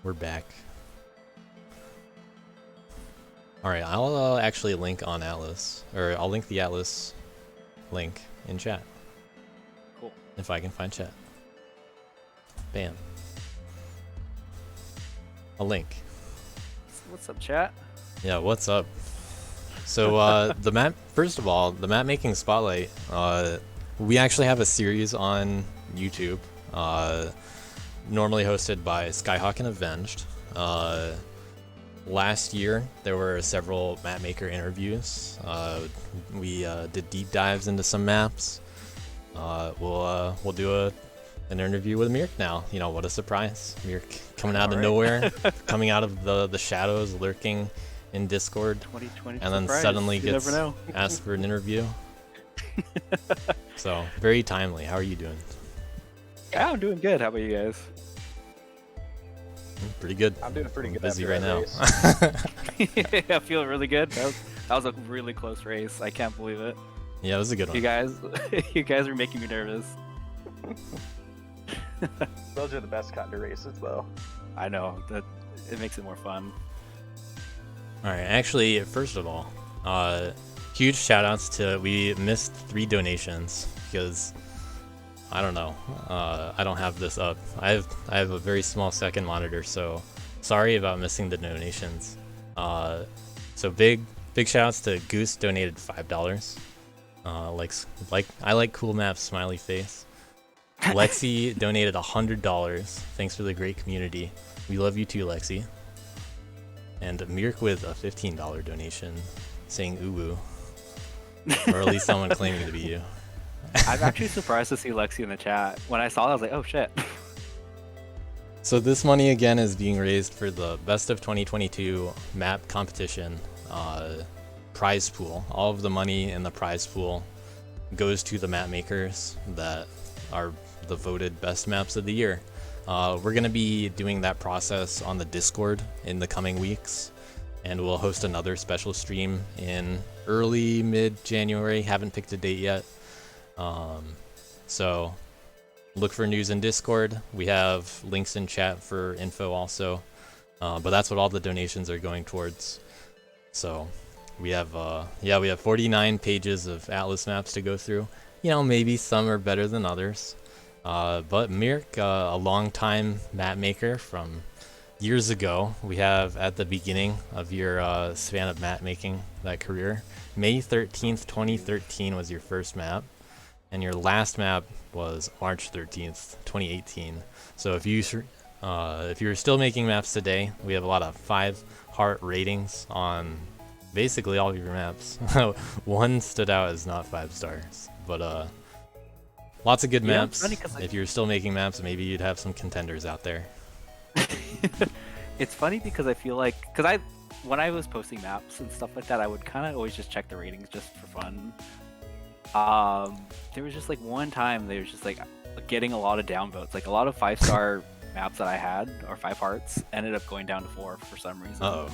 We're back. Alright, I'll actually link on Atlas. Or I'll link the Atlas link in chat. Cool. If I can find chat. Bam. A link. What's up, chat? Yeah, what's up? So the map, first of all, the map making spotlight, we actually have a series on YouTube, normally hosted by Skyhawk and Avenged. Last year there were several map maker interviews. We did deep dives into some maps. We'll do an interview with Meark now. You know, what a surprise. Meark coming out of nowhere, coming out of the shadows, lurking in Discord, 2020 and then surprise. suddenly You gets never know. asked for an interview. So, very timely. How are you doing? Yeah, I'm doing good. How about you guys? Pretty good. I'm doing pretty I'm good. busy after right that now. race. I feel really good. That was a really close race. I can't believe it. Yeah, it was a good one. You guys are making me nervous. Those are the best kind of races, though. I know that it makes it more fun. Alright, actually, first of all, huge shout outs to, we missed 3 donations because, I don't know, I don't have this up. I have a very small second monitor, so sorry about missing the donations. So big shout outs to Goose, donated $5. I like cool maps, smiley face. Lexi donated $100. Thanks for the great community. We love you too, Lexi. And Meark with a $15 donation, saying ooh, or at least someone claiming to be you. I'm actually surprised to see Lexi in the chat. When I saw it, I was like, oh shit. So this money again is being raised for the Best of 2022 map competition prize pool. All of the money in the prize pool goes to the map makers that are the voted best maps of the year. We're going to be doing that process on the Discord in the coming weeks, and we'll host another special stream in early mid-January. Haven't picked a date yet. So look for news in Discord. We have links in chat for info also, but that's what all the donations are going towards. So we have 49 pages of Atlas maps to go through. You know, maybe some are better than others. But Meark, a long-time map maker from years ago, we have at the beginning of your span of map making, that career, May 13th, 2013 was your first map, and your last map was March 13th, 2018. So if you're still making maps today, we have a lot of 5-heart ratings on basically all of your maps. One stood out as not 5 stars, but lots of good maps. If you're still making maps, maybe you'd have some contenders out there. It's funny because I feel like, when I was posting maps and stuff like that, I would kind of always just check the ratings just for fun. There was just like one time they was just like getting a lot of downvotes, like a lot of 5-star maps that I had, or 5 hearts, ended up going down to 4 for some reason. Uh-oh.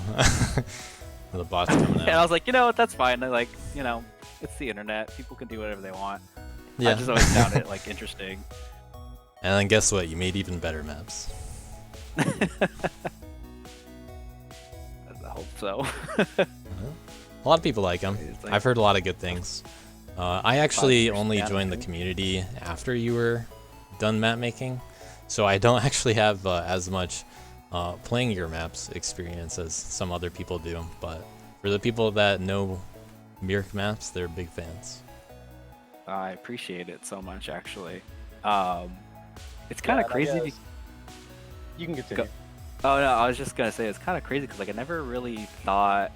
The bot's coming out. And I was like, you know what, that's fine. I like, you know, it's the internet. People can do whatever they want. Yeah. I just always found it like interesting. And then guess what? You made even better maps. I hope so. A lot of people like them. Like, I've heard a lot of good things. I actually only map joined the making. community after you were done map making, so I don't actually have as much playing your maps experience as some other people do. But for the people that know Meark maps, they're big fans. I appreciate it so much, actually. It's kind of crazy. You can continue. Oh no, I was just gonna say it's kind of crazy because like I never really thought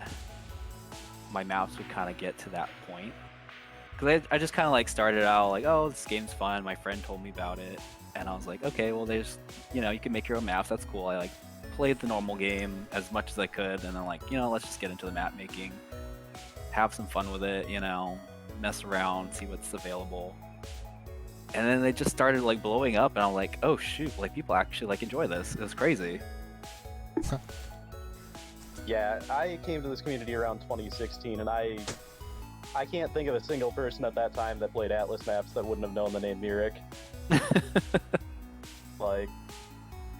my maps would kind of get to that point. Because I just kind of like started out like, oh, this game's fun. My friend told me about it, and I was like, okay, well, there's, you know, you can make your own maps. That's cool. I like played the normal game as much as I could, and then like, you know, let's just get into the map making, have some fun with it, you know, mess around, see what's available. And then they just started like blowing up, and I'm like, oh shoot, like people actually like enjoy this. It was crazy. Yeah, I came to this community around 2016, and I can't think of a single person at that time that played Atlas maps that wouldn't have known the name Meark. Like,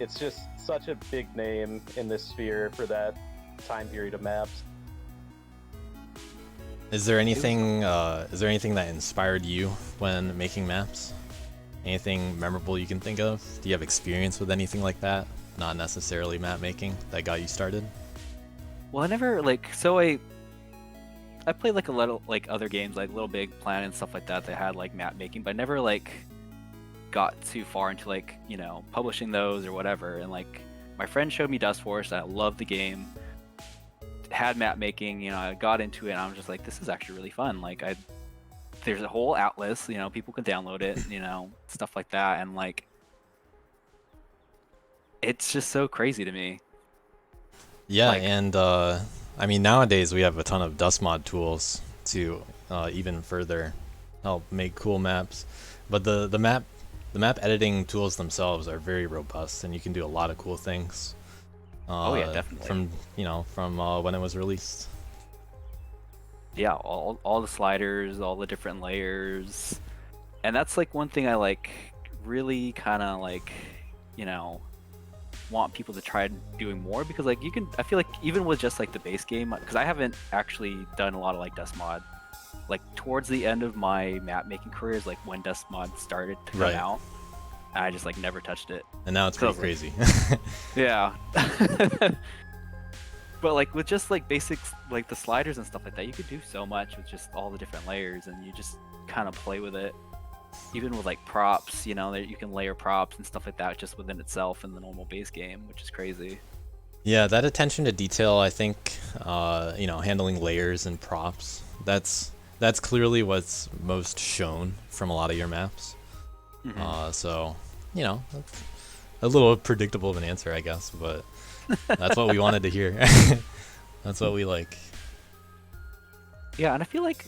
it's just such a big name in this sphere for that time period of maps. Is there anything that inspired you when making maps? Anything memorable you can think of? Do you have experience with anything like that? Not necessarily map making that got you started? Well, I never I played like a little like other games like Little Big Planet and stuff like that that had like map making, but I never like got too far into like, you know, publishing those or whatever. And like my friend showed me Dustforce and I loved the game. Had map making, you know, I got into it and I was just like, this is actually really fun. Like there's a whole atlas, you know, people can download it, you know, stuff like that, and like it's just so crazy to me. Yeah, Like- and I mean nowadays we have a ton of dust mod tools to even further help make cool maps, but the map editing tools themselves are very robust, and you can do a lot of cool things. Oh yeah, definitely. From when it was released. Yeah, all the sliders, all the different layers, and that's like one thing I like really kind of like, you know, want people to try doing more, because like I feel like even with just like the base game, because I haven't actually done a lot of like dust mod, like towards the end of my map making career is like when dust mod started to come out. I just like never touched it. And now it's So, pretty crazy. Yeah. But like with just like basics like the sliders and stuff like that, you could do so much with just all the different layers, and you just kind of play with it. Even with like props, you know, that you can layer props and stuff like that just within itself in the normal base game, which is crazy. Yeah, that attention to detail, I think, you know, handling layers and props, that's clearly what's most shown from a lot of your maps. So, you know, that's a little predictable of an answer, I guess, but that's what we wanted to hear. That's what we like. Yeah, and I feel like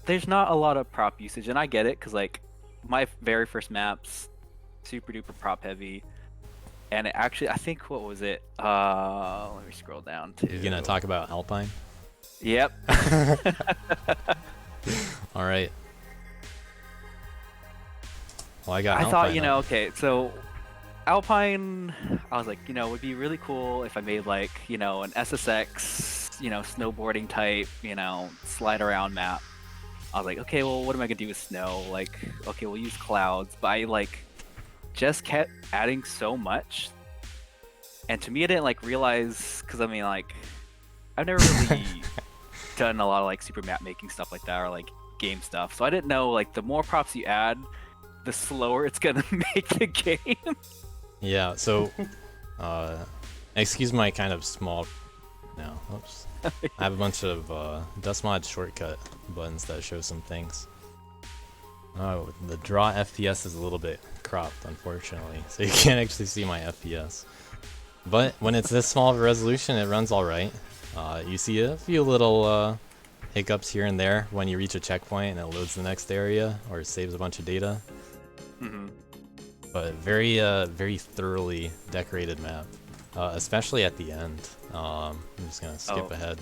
there's not a lot of prop usage, and I get it, because like my very first maps, super duper prop heavy, and it actually, I think, what was it? Let me scroll down to. You gonna talk about Alpine? Yep. All right. Well, I got. I Alpine thought, you up. know, okay, so Alpine, I was like, you know, it would be really cool if I made like, you know, an SSX, you know, snowboarding type, you know, slide around map. I was like, okay, well, what am I gonna do with snow? Like, okay, we'll use clouds, but I like just kept adding so much, and to me, I didn't like realize, because I mean, like, I've never really done a lot of like super map making stuff like that, or like game stuff, so I didn't know like the more props you add, the slower it's gonna make the game. Yeah. So, excuse my kind of small. No. Oops. I have a bunch of dust mod shortcut buttons that show some things. Oh, the draw FPS is a little bit cropped, unfortunately, so you can't actually see my FPS. But when it's this small of a resolution, it runs all right. You see a few little hiccups here and there when you reach a checkpoint and it loads the next area or it saves a bunch of data. But very, very thoroughly decorated map, especially at the end. I'm just gonna skip ahead.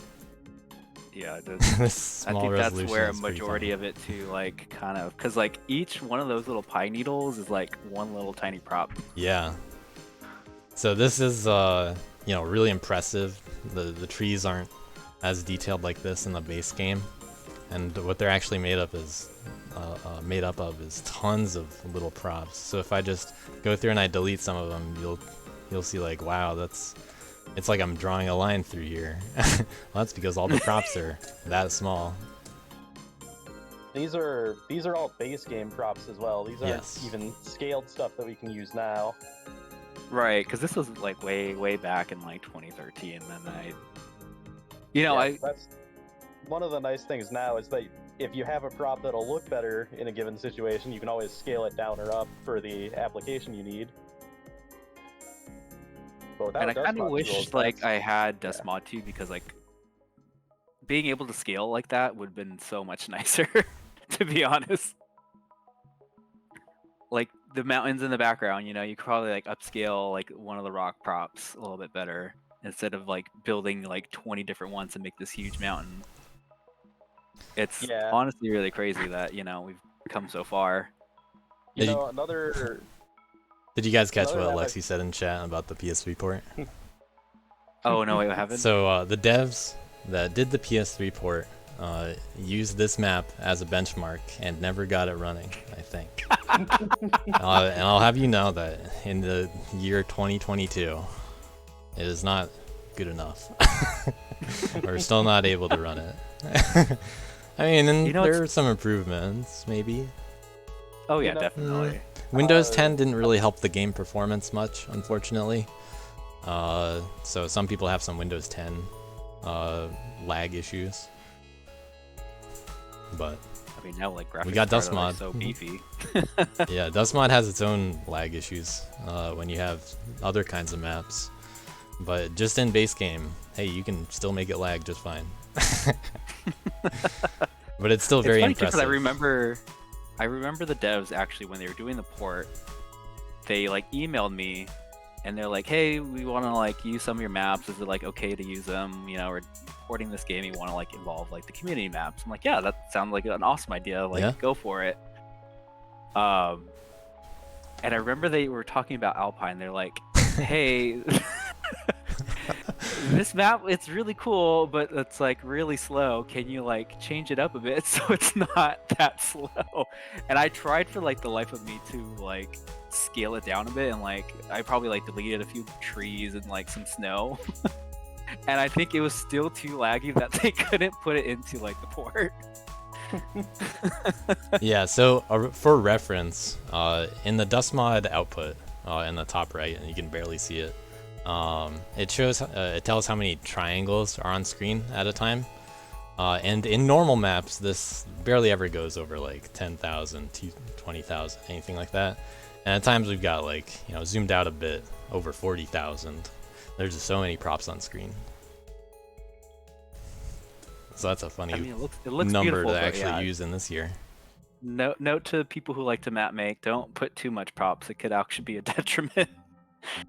Yeah, This I small think that's resolution where a is pretty majority funny. of it too, like, kind of, because like each one of those little pine needles is like one little tiny prop. Yeah. So this is, you know, really impressive. The trees aren't as detailed like this in the base game, and what they're actually made up of is tons of little props. So if I just go through and I delete some of them, you'll see like, wow, it's like I'm drawing a line through here. Well, that's because all the props are that small. These are all base game props as well. These aren't Yes. even scaled stuff that we can use now. Right, because this was like way back in like 2013, and That's one of the nice things now is that if you have a prop that'll look better in a given situation, you can always scale it down or up for the application you need. But without and I dust kind of mod wish tools, like I that's- had Dust Mod too, because like being able to scale like that would have been so much nicer, to be honest. Like the mountains in the background, you know, you could probably like upscale like one of the rock props a little bit better instead of like building like 20 different ones to make this huge mountain. It's Yeah. honestly really crazy that, you know, we've come so far. You Yeah, know, Did you guys catch Another what map Lexi said in chat about the PS3 port? Oh no, wait, what happened? So the devs that did the PS3 port used this map as a benchmark and never got it running, I think. And I'll have you know that in the year 2022, it is not good enough. We're still not able to run it. I mean, and You know, there are some improvements, maybe. Oh yeah, know- definitely. Windows 10 didn't really help the game performance much, unfortunately. So some people have some Windows 10 lag issues. But I mean, now like graphics we got cards Dust are, like, Mod. so beefy. yeah, Dust Mod has its own lag issues when you have other kinds of maps. But just in base game, hey, you can still make it lag just fine. But it's still very It's funny too, 'cause impressive. I remember the devs actually when they were doing the port, they like emailed me, and they're like, "Hey, we want to like use some of your maps. Is it like okay to use them? You know, we're porting this game. You want to like involve like the community maps." I'm like, "Yeah, that sounds like an awesome idea. Like, Yeah. go for it." And I remember they were talking about Alpine. They're like, "Hey." This map, it's really cool, but it's like really slow. Can you like change it up a bit so it's not that slow? And I tried for like the life of me to like scale it down a bit, and like I probably like deleted a few trees and like some snow. And I think it was still too laggy that they couldn't put it into like the port. Yeah, so for reference, in the Dust Mod output in the top right, and you can barely see it, it shows, it tells how many triangles are on screen at a time. And in normal maps, this barely ever goes over like 10,000 to 20,000, anything like that. And at times we've got like, you know, zoomed out a bit, over 40,000. There's just so many props on screen. So that's a funny I mean, it looks number beautiful, to but actually yeah. use in this year. Note to people who like to map make: don't put too much props. It could actually be a detriment.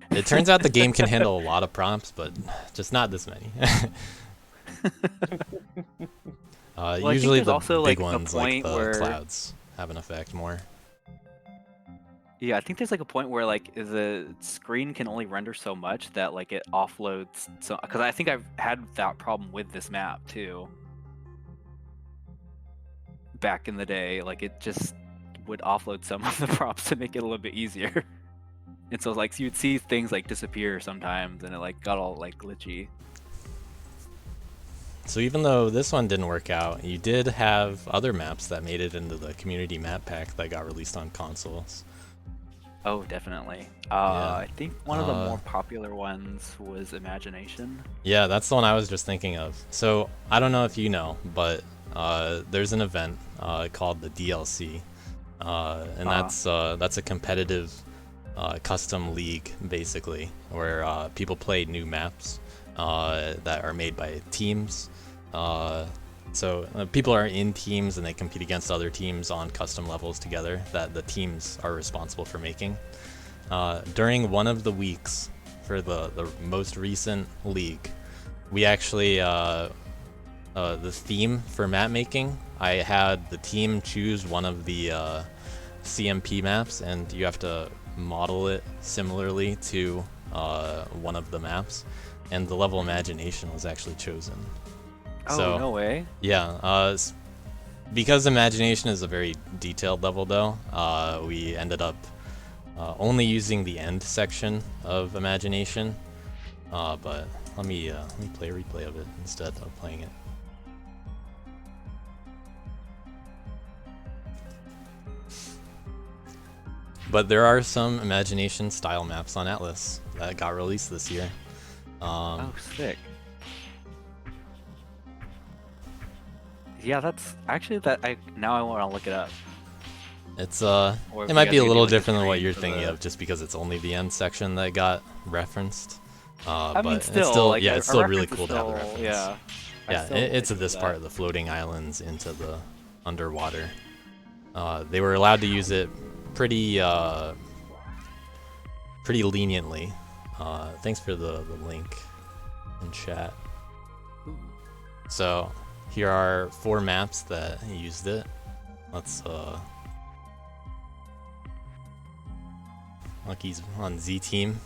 It turns out the game can handle a lot of prompts, but just not this many. I think Usually there's the also, big like, a ones, like point the where- clouds, have an effect more. Yeah, I think there's like a point where like the screen can only render so much that like it offloads. So, because I think I've had that problem with this map too. Back in the day, like it just would offload some of the props to make it a little bit easier. And so like you'd see things like disappear sometimes, and it like got all like glitchy. So even though this one didn't work out, you did have other maps that made it into the community map pack that got released on consoles. Oh, definitely. Yeah. I think one of the more popular ones was Imagination. Yeah, that's the one I was just thinking of. So I don't know if you know, but there's an event called the DLC, and that's a competitive custom league basically, where people play new maps that are made by teams. So people are in teams and they compete against other teams on custom levels together that the teams are responsible for making. During one of the weeks for the most recent league, we actually, the theme for map making, I had the team choose one of the CMP maps, and you have to model it similarly to one of the maps, and the level Imagination was actually chosen. Oh, So, no way. yeah, because Imagination is a very detailed level though, we ended up only using the end section of Imagination, but let me play a replay of it instead of playing it. But there are some Imagination style maps on Atlas that got released this year. Oh, sick. Yeah, that's actually now I want to look it up. It's Or if it you might guys be a give me, little like, a different than what screen you're for thinking the- of, just because it's only the end section that got referenced. I But mean, it's still, still, like, yeah, a it's still really reference is cool to have the still- reference. Yeah. I Yeah, still it's like this that. part of the floating islands into the underwater. They were allowed to use it pretty leniently. Thanks for the link in chat. So here are 4 maps that used it. Let's Lucky's on Z team.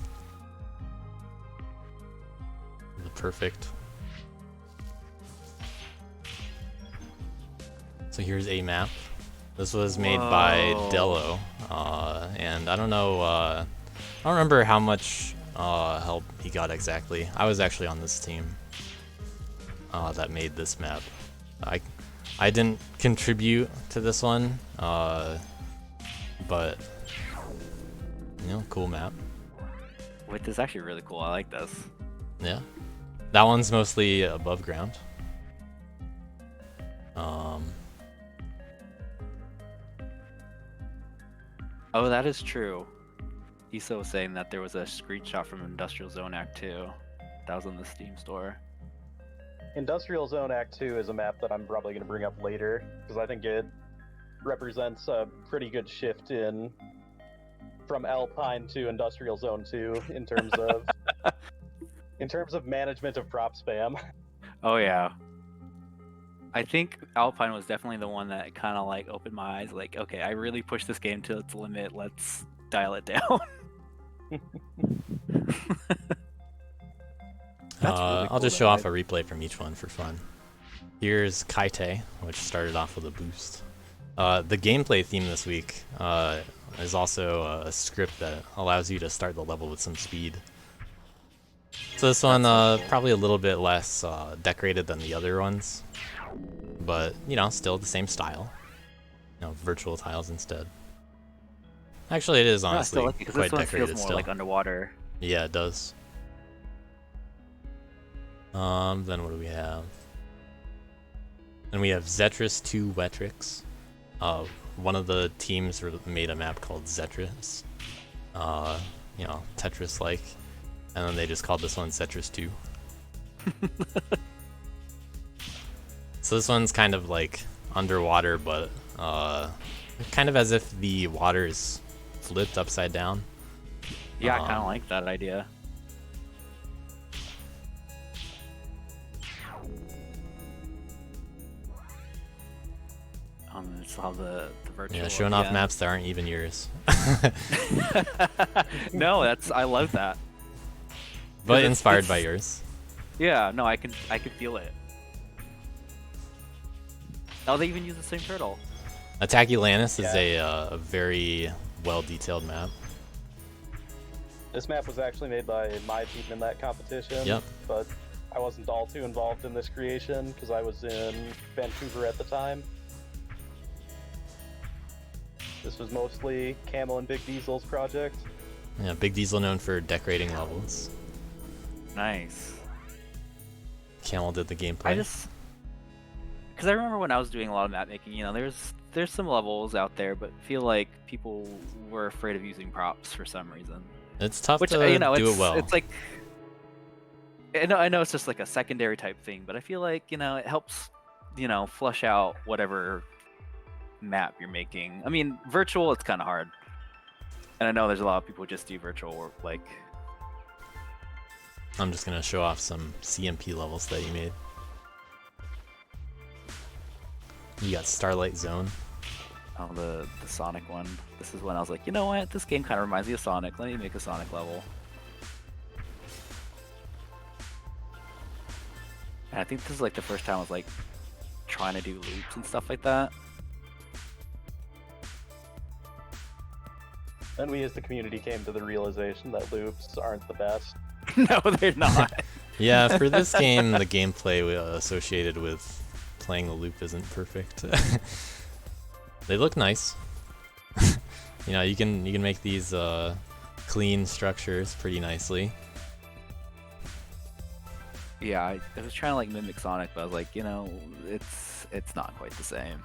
The perfect. So here's a map. This was made by Dello, and I don't know. I don't remember how much help he got exactly. I was actually on this team that made this map. I didn't contribute to this one, but you know, cool map. Wait, this is actually really cool. I like this. Yeah, that one's mostly above ground. Oh, that is true. Issa was saying that there was a screenshot from Industrial Zone Act 2 that was on the Steam store. Industrial Zone Act 2 is a map that I'm probably going to bring up later, because I think it represents a pretty good shift from Alpine to Industrial Zone 2 in terms of management of prop spam. Oh yeah. I think Alpine was definitely the one that kind of like opened my eyes, like, okay, I really pushed this game to its limit, let's dial it down. I'll just show off a replay from each one for fun. Here's Kaite, which started off with a boost. The gameplay theme this week is also a script that allows you to start the level with some speed. So this one probably a little bit less decorated than the other ones, but you know, still the same style. You know, virtual tiles instead. Actually, it is honestly quite this one decorated feels more still. like underwater. Yeah, it does. Then what do we have? Then we have Zetris 2 Wetrix. One of the teams made a map called Zetris. You know, Tetris-like. And then they just called this one Zetris 2. So this one's kind of like underwater, but kind of as if the water is flipped upside down. Yeah, I kind of like that idea. It's all the virtual. Yeah, showing off maps that aren't even yours. No, I love that. But inspired by yours. Yeah, no, I can feel it. Oh, they even use the same turtle. Attaculanus is a very well-detailed map. This map was actually made by my team in that competition. Yep. But I wasn't all too involved in this creation because I was in Vancouver at the time. This was mostly Camel and Big Diesel's project. Yeah, Big Diesel known for decorating levels. Nice. Camel did the gameplay. Because I remember when I was doing a lot of map making, you know, there's some levels out there, but I feel like people were afraid of using props for some reason. It's tough to you know, do it well. It's like, I know it's just like a secondary type thing, but I feel like, you know, it helps, you know, flush out whatever map you're making. I mean, virtual, it's kind of hard. And I know there's a lot of people who just do virtual work, like... I'm just going to show off some CMP levels that you made. You got Starlight Zone. Oh, the Sonic one. This is when I was like, you know what? This game kind of reminds me of Sonic. Let me make a Sonic level. And I think this is like the first time I was like trying to do loops and stuff like that. Then we as the community came to the realization that loops aren't the best. No, they're not. Yeah, for this game, the gameplay associated with playing the loop isn't perfect. They look nice. You know, you can make these clean structures pretty nicely. Yeah, I was trying to like mimic Sonic, but I was like, you know, it's not quite the same.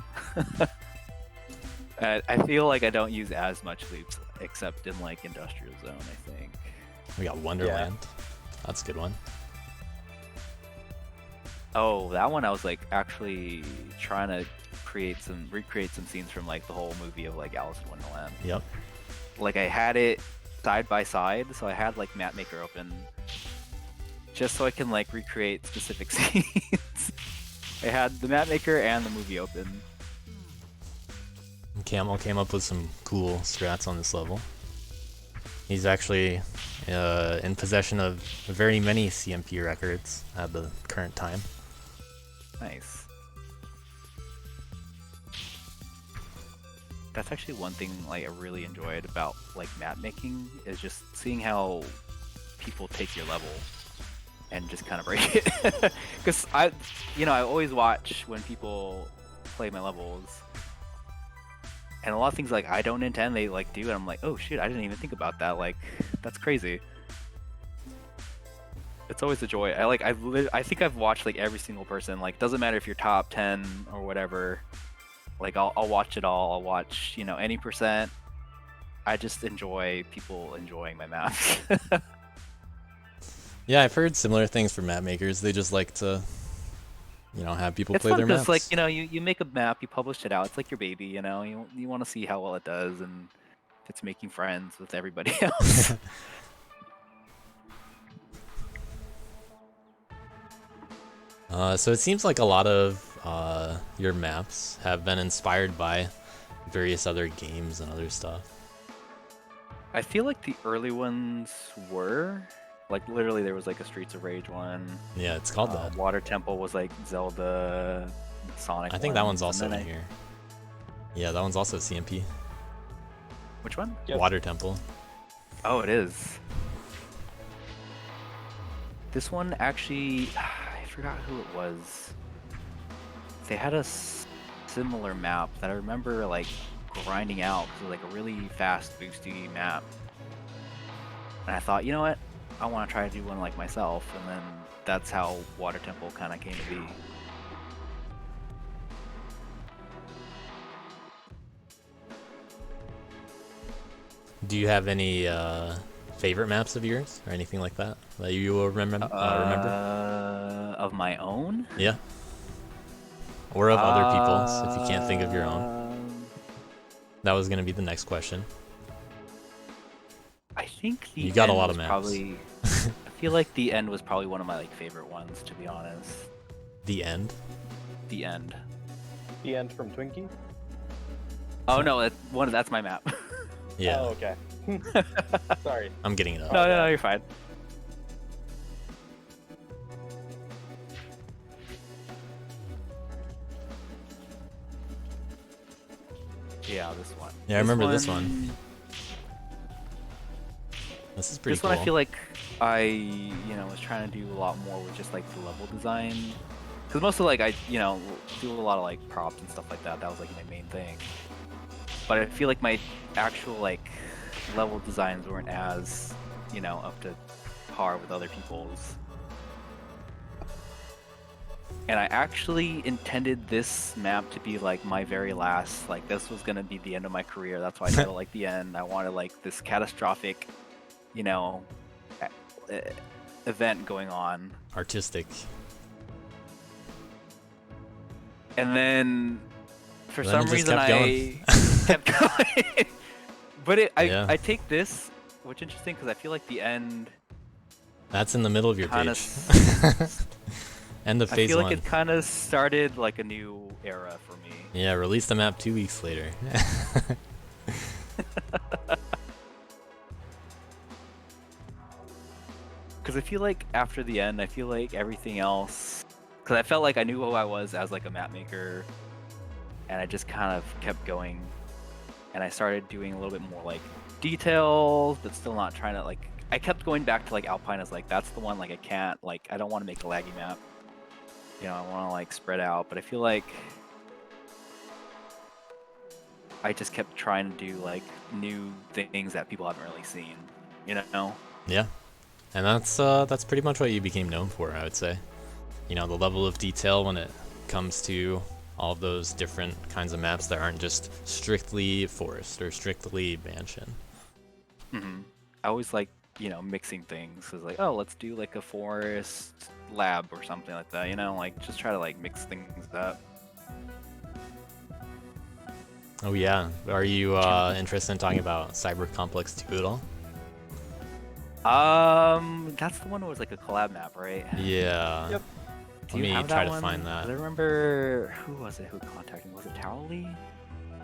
I feel like I don't use as much loops, except in like Industrial Zone, I think. We got Wonderland. That's a good one. Oh, that one I was like actually trying to recreate some scenes from like the whole movie of like Alice in Wonderland. Yep. Like I had it side by side, so I had like Mapmaker open just so I can like recreate specific scenes. I had the Mapmaker and the movie open. Camel came up with some cool strats on this level. He's actually in possession of very many CMP records at the current time. Nice. That's actually one thing like I really enjoyed about like map making is just seeing how people take your level and just kind of break it. Because I always watch when people play my levels, and a lot of things like I don't intend they like do, and I'm like, oh shit, I didn't even think about that. Like, that's crazy. It's always a joy. I think I've watched like every single person. Like, doesn't matter if you're top 10 or whatever. Like, I'll watch it all. I'll watch, any percent. I just enjoy people enjoying my maps. Yeah, I've heard similar things from map makers. They just like to, have people play their maps. Like, you make a map, you publish it out. It's like your baby, you want to see how well it does and if it's making friends with everybody else. So it seems like a lot of your maps have been inspired by various other games and other stuff. I feel like the early ones were. Like, literally, there was like a Streets of Rage one. Yeah, it's called that. Water Temple was like Zelda, Sonic. I think that one's also and in here. Yeah, that one's also CMP. Which one? Yep. Water Temple. Oh, it is. This one actually, I forgot who it was. They had a similar map that I remember like grinding out because it was like a really fast, boosty map. And I thought, you know what? I want to try to do one like myself, and then that's how Water Temple kind of came to be. Do you have any favorite maps of yours or anything like that that you will remember? Of my own? Yeah. Or of other people's, if you can't think of your own. That was gonna be the next question. I think the You got a end lot of was maps. Probably, I feel like the end was probably one of my like favorite ones, to be honest. The end? The end. The end from Twinkie? Oh no, that's my map. Yeah. Oh, okay. Sorry. I'm getting it up. No, you're fine. Yeah, this one. Yeah, I remember this one. This is pretty This cool. one I feel like I, was trying to do a lot more with just like the level design. Because mostly like I, do a lot of like props and stuff like that. That was like my main thing. But I feel like my actual like level designs weren't as, up to par with other people's. And I actually intended this map to be like my very last, like this was gonna be the end of my career. That's why I titled like the end. I wanted like this catastrophic, event going on. Artistic. And then for Then some it just reason kept going. I kept going. But Yeah. I take this, which is interesting because I feel like the end That's in the middle of your kind page. of. End of I phase feel 1. like it kind of started like a new era for me. Yeah, release the map 2 weeks later. Because I feel like after the end, I feel like everything else. Because I felt like I knew who I was as like a map maker, and I just kind of kept going, and I started doing a little bit more like details, but still not trying to like. I kept going back to like Alpine as like that's the one like I can't like I don't want to make a laggy map. I want to like spread out, but I feel like I just kept trying to do like new things that people haven't really seen. Yeah. And that's pretty much what you became known for, I would say. The level of detail when it comes to all of those different kinds of maps that aren't just strictly forest or strictly mansion. Mm-hmm. I always like, mixing things. It's like, oh, let's do like a forest lab or something like that, like just try to like mix things up. Oh yeah. Are you interested in talking about Cyber Complex 2 at all? That's the one that was like a collab map, right? Yeah. Yep. Let me try to find that. I remember who was it who contacted me? Was it Towley?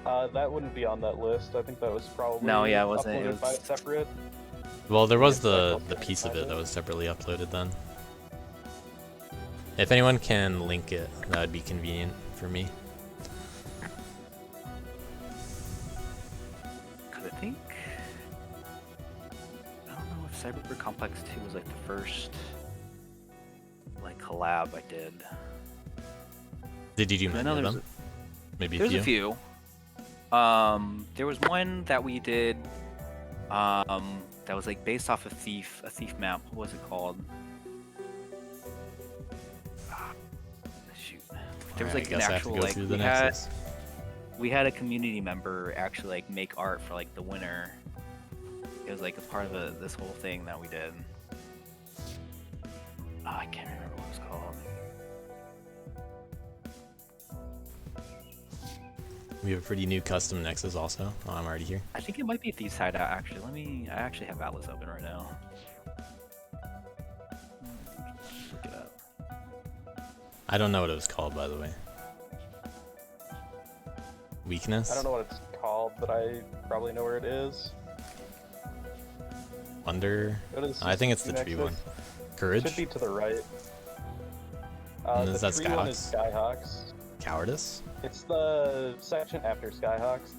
That wouldn't be on that list. I think that was probably No, yeah, it wasn't. uploaded It was by a separate. Well, there was Yeah, the like, piece of it that was separately uploaded then. If anyone can link it, that would be convenient for me. Cause I think I don't know if Cyber Complex 2 was like the first like collab I did. Did you do I many know of there's them? Maybe There's a a few. few. There was one that we did that was like based off a thief map. What was it called? Ah, shoot. There was Alright, like I an guess I have to actual go like through the Nexus. we had a community member actually like make art for like the winner. It was like a part of this whole thing that we did. Oh, I can't remember what it was called. We have a pretty new custom Nexus also. Oh, I'm already here. I think it might be Thieves Hideout actually. I actually have Atlas open right now. Look it up. I don't know what it was called, by the way. Weakness? I don't know what it's called, but I probably know where it is. Wonder? Go to the I think it's the CCP tree Nexus. one. Courage? Should be to the right. And The is that tree one is Skyhawks? Skyhawks. Cowardice? It's the section after Skyhawks.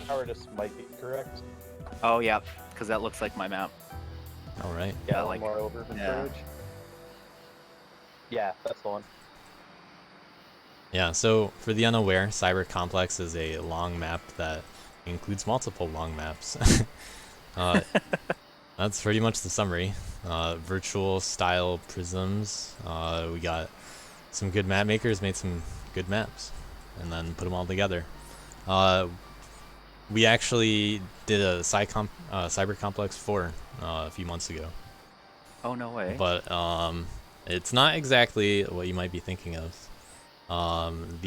Cowardice might be correct. Oh yeah, because that looks like my map. Alright. Yeah, One like more over from yeah. Courage. Yeah, that's the one. Yeah, so for the unaware, Cyber Complex is a long map that includes multiple long maps. That's pretty much the summary. Virtual style prisms. We got some good map makers made some good maps and then put them all together. We actually did a Cyber Complex 4 a few months ago. Oh no way. But it's not exactly what you might be thinking of.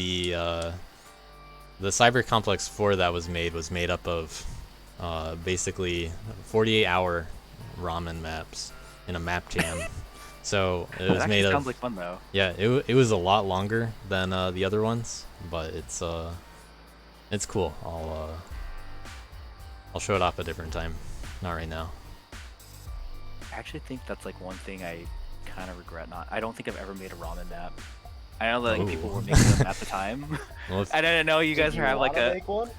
The Cyber Complex 4 that was made up of basically 48-hour ramen maps in a map jam. So it was That made actually of sounds like fun though. yeah. It was a lot longer than the other ones, but it's cool. I'll show it off a different time. Not right now. I actually think that's like one thing I kind of regret not. I don't think I've ever made a ramen map. I know that like, people were making them at the time. Well, if, I didn't know you guys Did have like wanna a. make one?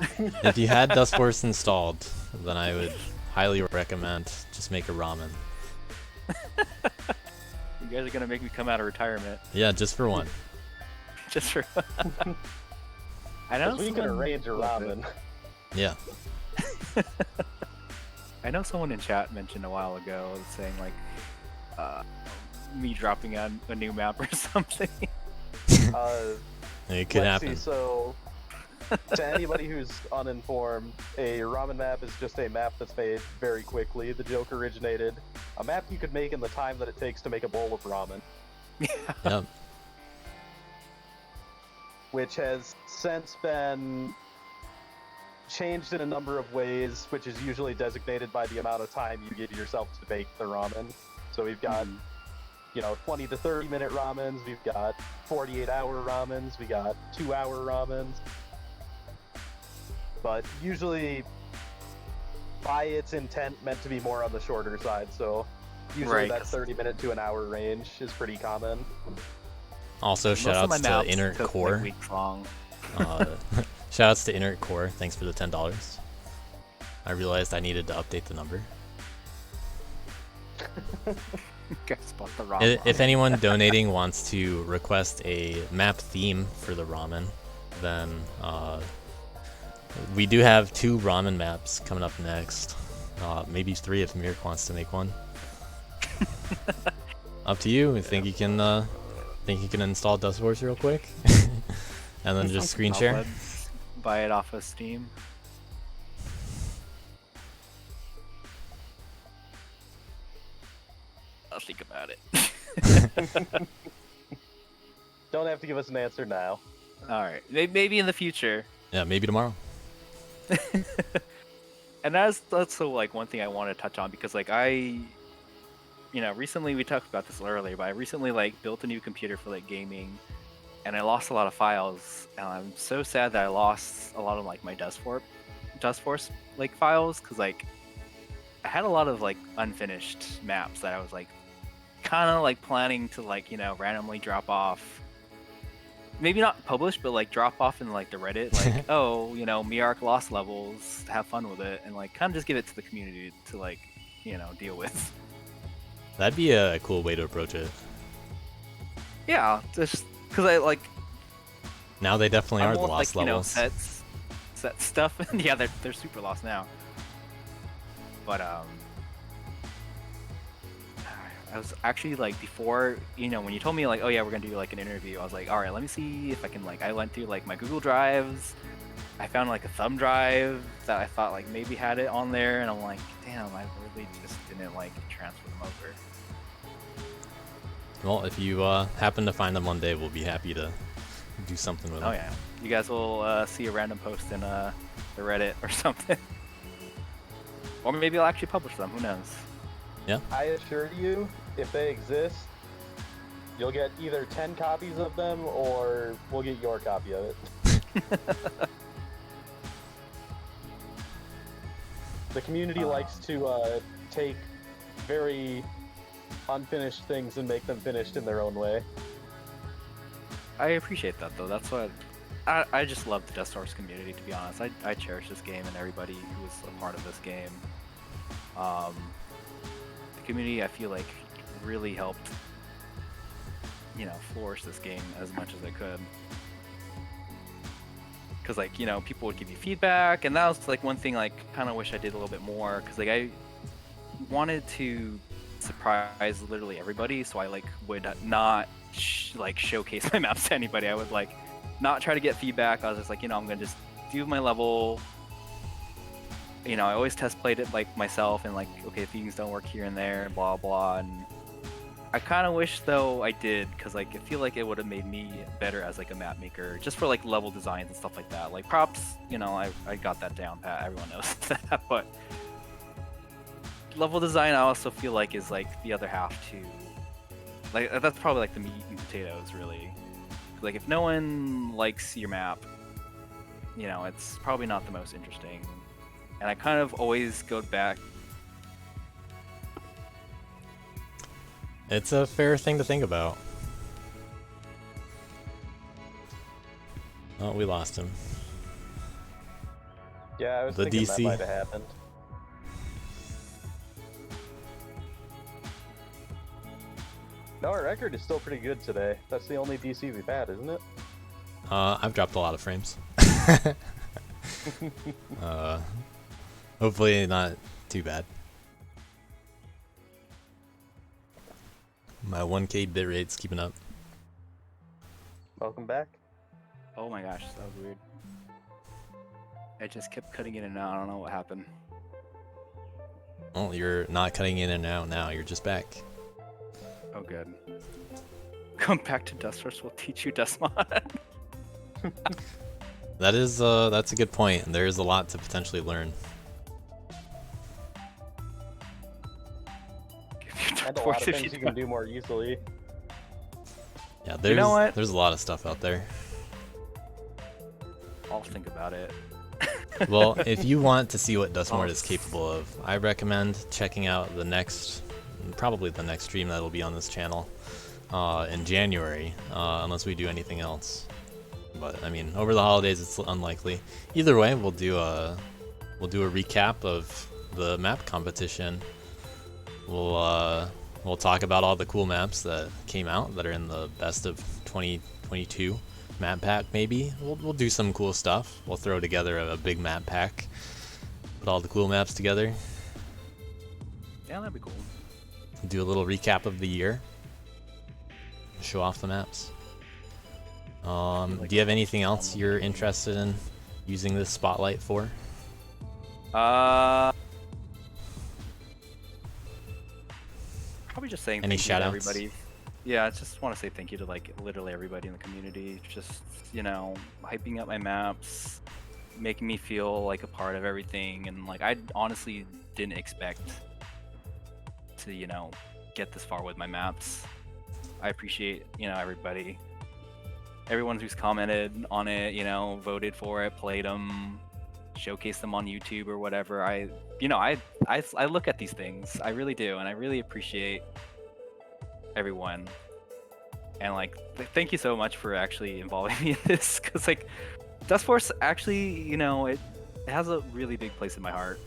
if you had Dustforce installed, then I would highly recommend just make a ramen. You guys are gonna make me come out of retirement Yeah, just for one. just for. I know 'Cause we can someone- arrange a ramen. Yeah. I know someone in chat mentioned a while ago saying like me dropping on a new map or something. It could Let's happen. see, so to anybody who's uninformed, a ramen map is just a map that's made very quickly. The joke originated. A map you could make in the time that it takes to make a bowl of ramen, Yep. which has since been changed in a number of ways, which is usually designated by the amount of time you give yourself to bake the ramen. So we've got, 20 to 30 minute ramens, we've got 48-hour ramens, we got 2-hour ramens. But usually, by its intent, meant to be more on the shorter side. So usually Right, that 'cause- 30-minute to an hour range is pretty common. Also, Most of my shoutouts to maps Inert took, Core. like, weeks long. Shoutouts to Inert Core. Thanks for the $10. I realized I needed to update the number. Guys bought the wrong If ramen. anyone donating wants to request a map theme for the ramen, then we do have 2 ramen maps coming up next. Maybe 3 if Meark wants to make one. Up to you. Think you can install Dustforce real quick, and then just screen share. Buy it off of Steam. I'll think about it. Don't have to give us an answer now. All right, maybe in the future. Yeah, maybe tomorrow. And that's also like one thing I want to touch on because like recently we talked about this earlier, but I recently like built a new computer for like gaming, and I lost a lot of files, and I'm so sad that I lost a lot of like my Dustforce like files because like I had a lot of like unfinished maps that I was like kind of like planning to like, you know, randomly drop off. Maybe not publish, but like drop off in like the Reddit, like, oh, you know, Meark lost levels, have fun with it, and like kind of just give it to the community to like, you know, deal with. That'd be a cool way to approach it. Yeah, just because I like. Now they definitely I'm are the more lost like, you know, levels. set stuff, and yeah, they're super lost now. But I was actually like before, you know, when you told me like, oh yeah, we're gonna do like an interview, I was like, all right, let me see if I can like. I went through like my Google Drives. I found like a thumb drive that I thought like maybe had it on there, and I'm like, damn, I really just didn't like transfer them over. Well, if you happen to find them one day, we'll be happy to do something with them. Oh yeah, you guys will see a random post in the Reddit or something, or maybe I'll actually publish them. Who knows? Yeah. I assure you, if they exist, you'll get either 10 copies of them, or we'll get your copy of it. The community likes to take very unfinished things and make them finished in their own way. I appreciate that though. That's what I just love the Dustforce community. To be honest, I cherish this game and everybody who is a part of this game. The community, I feel like, really helped, you know, flourish this game as much as it could. Because like, you know, people would give you feedback, and that was like one thing like kind of wish I did a little bit more, because like I wanted to surprise literally everybody, so I like would not like showcase my maps to anybody. I would like not try to get feedback. I was just like, you know, I'm gonna just do my level. You know, I always test played it like myself, and like, okay, things don't work here and there, blah blah. And I kind of wish though I did, because like I feel like it would have made me better as like a map maker, just for like level designs and stuff like that. Like props, you know, I got that down pat. Everyone knows that, but level design I also feel like is like the other half to, like, that's probably like the meat and potatoes really. Like if no one likes your map, you know, it's probably not the most interesting. And I kind of always go back. It's a fair thing to think about. Oh, we lost him. Yeah, I was The thinking DC. that might have happened. No, our record is still pretty good today. That's the only DC we've had, isn't it? I've dropped a lot of frames. Hopefully not too bad. My 1K bitrate's keeping up. Welcome back. Oh my gosh, that was weird. I just kept cutting in and out. I don't know what happened. Oh, you're not cutting in and out now. You're just back. Oh good. Come back to Dustforce, we'll teach you Dustmod. That's a good point. There is a lot to potentially learn. And a lot of things you can do more easily. Yeah, there's You know what? there's a lot of stuff out there. I'll think about it. Well, if you want to see what Dustmort is capable of, I recommend checking out probably the next stream that'll be on this channel in January, unless we do anything else. But I mean, over the holidays, it's unlikely. Either way, we'll do a recap of the map competition. We'll talk about all the cool maps that came out that are in the best of 2022 map pack. Maybe we'll do some cool stuff. We'll throw together a big map pack, put all the cool maps together. Yeah, that'd be cool. Do a little recap of the year. Show off the maps. Do you have anything else you're interested in using this spotlight for? Probably just saying Any thank you to shoutouts? everybody. Yeah, I just want to say thank you to like literally everybody in the community. Just, you know, hyping up my maps, making me feel like a part of everything, and like I honestly didn't expect to, you know, get this far with my maps. I appreciate, you know, everyone who's commented on it, you know, voted for it, played them, showcase them on YouTube or whatever. I look at these things. I really do, and I really appreciate everyone. And like, thank you so much for actually involving me in this, because like, Dustforce actually, you know, it has a really big place in my heart.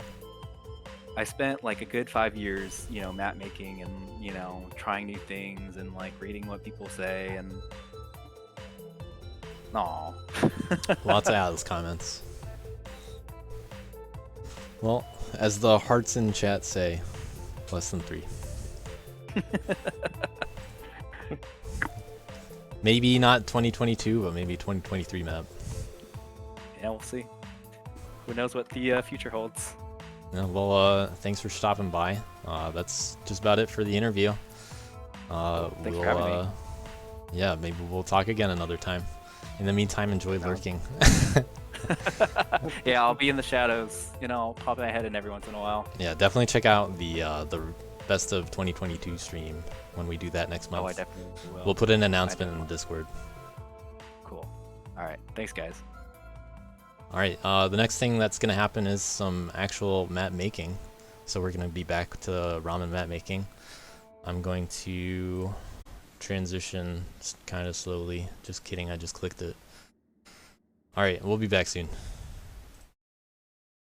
I spent like a good 5 years, you know, map making and, you know, trying new things and like reading what people say and. Aw. Lots of Atlas comments. Well, as the hearts in chat say, less than 3. Maybe not 2022, but maybe 2023 map. Yeah, we'll see. Who knows what the future holds. Yeah, well, thanks for stopping by. That's just about it for the interview. Thanks for having me. Yeah, maybe we'll talk again another time. In the meantime, enjoy lurking. Yeah, I'll be in the shadows. You know, pop my head in every once in a while. Yeah, definitely check out the best of 2022 stream when we do that next month. Oh, I definitely will. We'll put an announcement in Discord. Cool. All right. Thanks, guys. All right. The next thing that's gonna happen is some actual map making. So we're gonna be back to ramen map making. I'm going to transition kind of slowly. Just kidding. I just clicked it. All right. We'll be back soon.